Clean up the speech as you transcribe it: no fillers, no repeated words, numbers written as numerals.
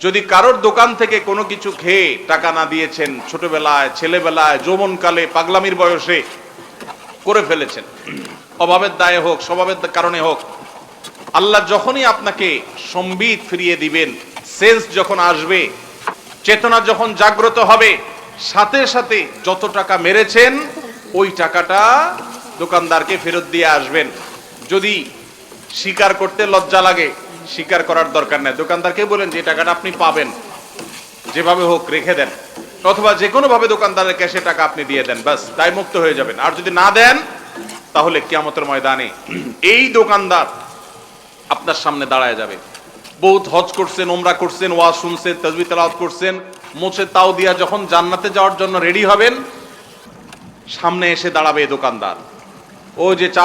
যদি কারোর দোকান থেকে কোনো কিছু খেয়ে টাকা না দিয়েছেন, ছোটবেলায়, ছেলেবেলায়, যৌবনকালে, পাগলামির বয়সে করে ফেলেছেন, অভাবের দায়ে হোক, স্বভাবের কারণে হোক, আল্লাহ যখনই আপনাকে সম্বিত ফিরিয়ে দিবেন, সেন্স যখন আসবে, চেতনা যখন জাগ্রত হবে, সাথে সাথে যত টাকা মেরেছেন ওই টাকাটা দোকানদারকে ফেরত দিয়ে আসবেন। যদি স্বীকার করতে লজ্জা লাগে, স্বীকার করার দরকার নেই, দোকানদারকে বলেন যে টাকাটা আপনি পাবেন, যেভাবে হোক রেখে দেন, অথবা যে কোনো ভাবে দোকানদারের ক্যাশে টাকা আপনি দিয়ে দেন, বাস দায় মুক্ত হয়ে যাবেন। আর যদি না দেন তাহলে কিয়ামতের ময়দানে এই দোকানদার আপনার সামনে দাঁড়ায় যাবে। বহুত হজ করছেন, ওমরা করছেন, ওয়াজ শুনছেন, তাসবিহ তেলাওয়াত করছেন, মোছে তাও দিয়া যখন জান্নাতে যাওয়ার জন্য রেডি হবেন, সামনে এসে দাঁড়াবে এই দোকানদার। ও যে চা